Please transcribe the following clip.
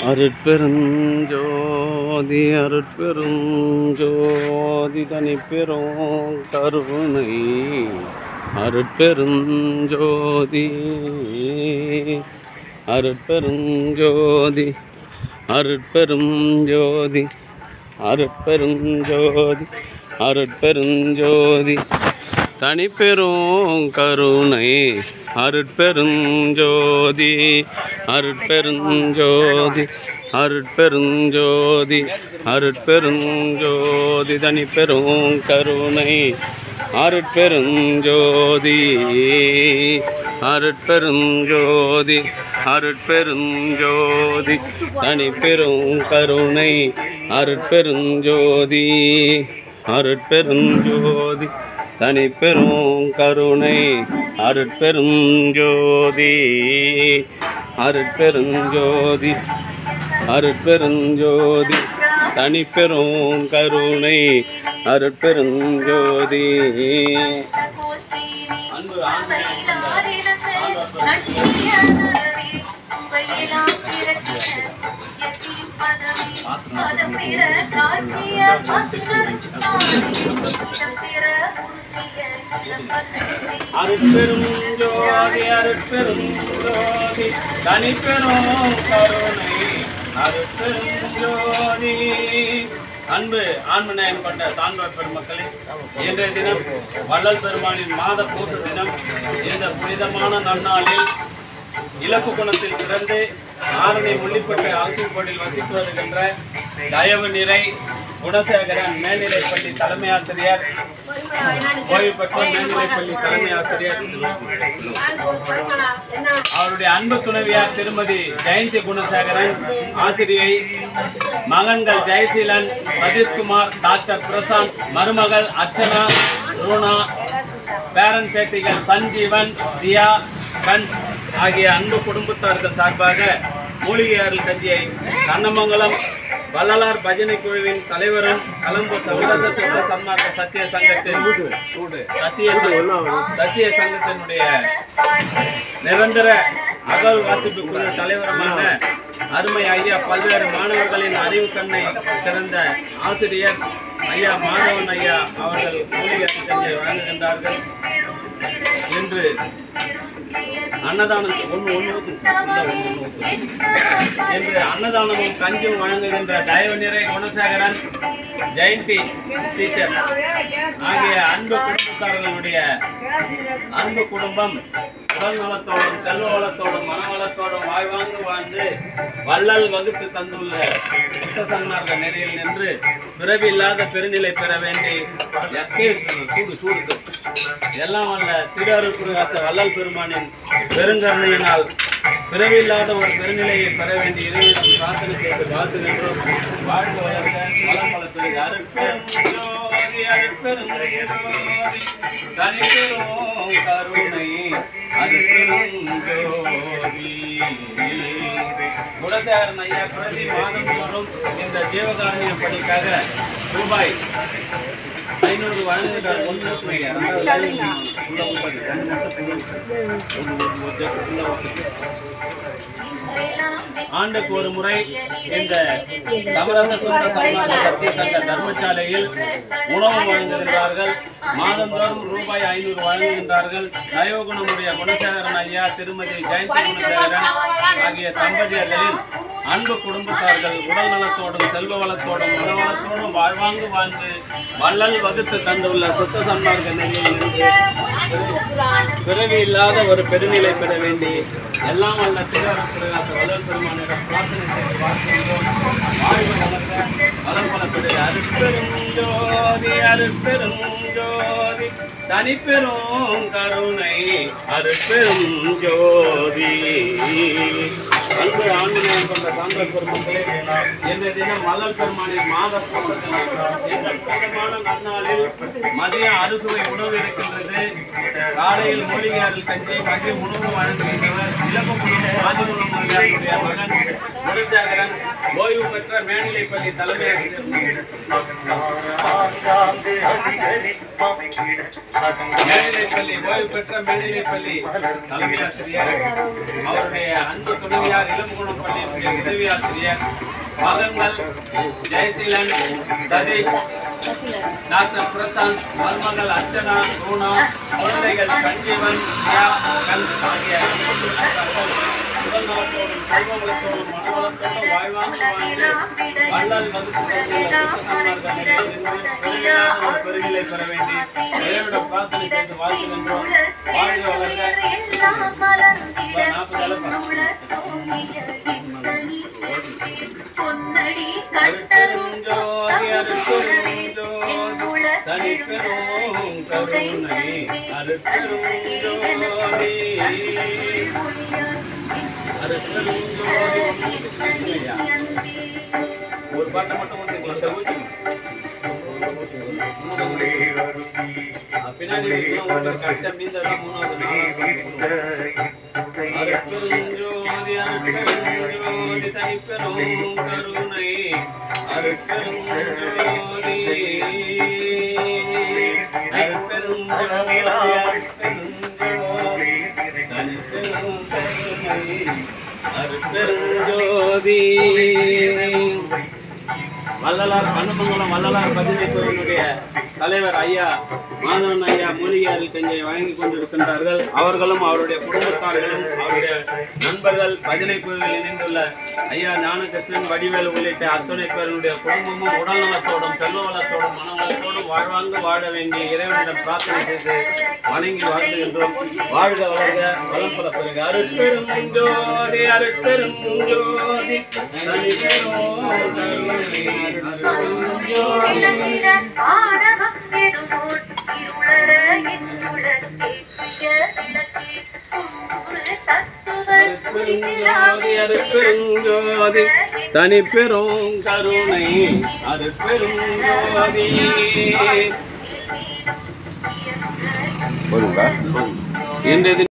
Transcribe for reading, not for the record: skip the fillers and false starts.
அருட்பெருஞ்சோதி அருட்பெருஞ்சோதி தனிப்பெரும் கருணை அருட்பெருஞ்சோதி அருட்பெருஞ்சோதி அருட்பெருஞ்சோதி அருட்பெருஞ்சோதி அருட்பெருஞ்சோதி தனிப்பெரும் கருணை அருட்பெருஞ்சோதி அருட்பெருஞ்சோதி அருட்பெருஞ்சோதி அருட்பெருஞ்சோதி தனிப்பெரும் கருணை அருட்பெருஞ்சோதி அருட்பெருஞ்சோதி அருட்பெருஞ்சோதி தனிப்பெரும் கருணை அருட்பெருஞ்சோதி அருட்பெருஞ்சோதி தனிப்பெரும் கருணை அருட்பெருஞ்சோதி அருட்பெருஞ்சோதி அருட்பெருஞ்சோதி தனிப்பெரும் கருணை அருட்பெருஞ்சோதி. அருட்பெருஞ்சோதி அருட்பெருஞ்சோதி தனிப்பெரும் கருணை அருட்பெருஞ்சோதி. அன்பு ஆன்மநேயம் கொண்ட சான்றோர் பெருமக்களே, இன்றைய தினம் வள்ளல் பெருமானின் மாத பூச தினம். இந்த புனிதமான நன்னாளில் இலக்கு குணத்தில் பிறந்து ஆரணி முள்ளிப்பட்டு ஆசிரியப்பள்ளியில் வசித்து வருகின்ற தயவு நிறை குணசேகரன் மேல்நிலைப்பள்ளி தலைமை ஆசிரியர், ஓய்வு பெற்ற மேல்நிலைப்பள்ளி தலைமை ஆசிரியர், அவருடைய அன்பு துணைவியார் திருமதி ஜெயந்தி குணசேகரன் ஆசிரியை, மகன்கள் ஜெயசீலன், சதீஷ்குமார், டாக்டர் பிரசாந்த், மருமகள் அர்ச்சனா, ரூனா, பேரன் பேத்திகள் சஞ்சீவன், தியா, கன்ஸ் ஆகிய அன்பு குடும்பத்தார்கள் சார்பாக மூலிகை அருள் கஞ்சியை கண்ணமங்கலம் வள்ளலார் பஜனை குழுவின் தலைவரும் கலம்பூர் சமரச சித்த சன்மார்க்க சத்திய சங்கத்தினுடைய நிரந்தர அகல் வாசிப்பு குழு தலைவருமான அருமை ஐயா பல்வேறு மாணவர்களின் அறிவு கண்ணை திறந்த ஆசிரியர் ஐயா மாதவன் ஐயா அவர்கள் மூலிகை அருள் கஞ்சியை வழங்குகின்றார்கள். என்று அன்னதானம் என்று அன்னதானமும் கஞ்சும் வழங்குகின்ற தயவு நிறை குணசேகரன், ஜெயந்தி டீச்சர் ஆகிய அன்பு குடும்பத்தார்களுடைய அன்பு குடும்பம் உடல் நலத்தோடும் செல்வ வளத்தோடும் மனவளத்தோடும் வாழ்வாங்கு வாழ்ந்து வள்ளல் வகுத்து தந்துள்ள சுத்த சன்மார்க்க நெறியில் நின்று பிறவி இல்லாத பெருநிலை பெற வேண்டி எல்லாம் வல்ல திருஅருட்புரகாச வள்ளல் பெருமானின் பெருங்கருணையினால் பிறவில்லாத ஒரு பெருநிலையை பெற வேண்டிய இறைவனிடம் பிரார்த்தனை செய்து வாழ்த்துகின்றோம். வாழ்ந்து வளர்ந்த வளம் வளர்த்துடைய அருட்பெருஞ்சோதி அருட்பெருஞ்சோதி தனிப்பெரும் கருணை அருட்பெருஞ்சோதி. குணசேகரன் ஐயா பிரதி மாதம் தோறும் இந்த ஜீவகாருண்ய பணிக்காக ரூபாய் 500 வழங்குகிறார். ஆண்டுக்கு ஒரு முறை இந்த சமரச சுத்த சன்மார்க்க சத்திய சங்க தர்மசாலையில் உணவு வழங்குகின்றார்கள். மாதந்தோறும் ரூபாய் 500 வழங்குகின்றார்கள். தயவுகுணமுடைய குணசேகரன் ஐயா, திருமதி ஜெயந்தி குணசேகரன் ஆகிய தம்பதியர்களின் அன்பு குடும்பத்தார்கள் உடல் நலத்தோடும் செல்வ வளத்தோடும் மனவளத்தோடும் வாழ்வாங்கு வாழ்ந்து வள்ளல் வகுத்து தந்துள்ள சுத்த சன்மார்க்க நிலையில் பிறவி இல்லாத ஒரு பெருநிலை பெற வேண்டி எல்லாம் வல்ல திருஅருட்புரகாச வள்ளல் பெருமானிடம் பிரார்த்தனை செய்து வாழ்கின்றோம். வாழ்வு வளர்ந்த வளம் வளர்த்துடைய அருட்பெருஞ்சோதி அருட்பெருஞ்சோதி தனிப்பெரும் கருணை அருட்பெருஞ்சோதி. அன்பு ஆன்மீகம் கொண்ட சான்றோர் பெருமக்களே, இன்றைய தினம் வள்ளல் பெருமானின் மாத பூச தினம். இந்த புனிதமான நன்னாளில் மதிய அறுசுவை உணவு இருக்கின்றது. காலையில் மூலிகை அருள் கஞ்சி மதிய உணவு வழங்குகின்றனர். இலக்கு குடும்பம் ஆதிகுணம் ஐயாவுடைய மகன் குணசேகரன், ஓய்வு பெற்ற மேல்நிலைப்பள்ளி தலைமை ஆசிரியர், மேல்நிலைப்பள்ளி ஓய்வு பெற்ற மேல்நிலைப்பள்ளி தலைமை ஆசிரியர், அவருடைய அன்பு துணைவியார் இளம்புகுணம் பள்ளியினுடைய உதவி ஆசிரியர் மகன்கள் ஜெயசீலன், சதீஷ், டாக்டர் பிரசாந்த், மருமகள் அர்ச்சனா, ரூனா, குழந்தைகள் சஞ்சீவன், ஆகிய உடல்நலத்தோடும் செல்வங்களத்தோடும் மனவளத்தோடும் வாழ்வாங்க வாழ்ந்து வல்லால் வகுப்பு பெருகிலை பெற வேண்டி இறைவனிடம் பிரார்த்தனை செய்து வாழ்த்துகின்றோம். வாழ்க வளர்க. 40 தனிப்பெரும் கருணை அருட்பெரும் ஜோதி அருட்பெரும் ஜோதி. ஒரு பாட்டை மட்டும் பின்னாடி கடைசியா மீந்ததான் 3வது அருட்பெரும் ஜோதி அருட்பெரும் ஜோதி தனிப்பெரும் கருணை அருட்பெரும் ஜோதி அருட்பெரும் ஜோதி தனிப்பெரும் கருணை அருட்பெரும் ஜோதி. வள்ளலார் கண்ணமங்கலம் வள்ளலார் பதினை குழுவினுடைய தலைவர் ஐயா மாதவன் ஐயா மூலிகையாரில் கொஞ்சம் வழங்கி கொண்டிருக்கின்றார்கள். அவர்களும் அவருடைய குடும்பத்தார்களும் அவருடைய நண்பர்கள் பதினை குழுவில் இணைந்துள்ள ஐயா ஞானகிருஷ்ணன், வடிவேல் உள்ளிட்ட அத்துணை பேருடைய குடும்பமும் உடல் நலத்தோடும் செல்வ வளத்தோடும் மனவளத்தோடும் வாழ்வாங்கு வாழ வேண்டிய இறைவனிடம் பிரார்த்தனை செய்து வணங்கி வாழ்த்துகின்றோம். வாழ்க வளர்க, வளம் பல பெறுக. அருட்பெரும் ஜோதி அருட்பெரும் ஜோதி அருட்பெருஞ்சோதி தனிப்பெரும் கருணை அருட்பெரும் ஜோதி.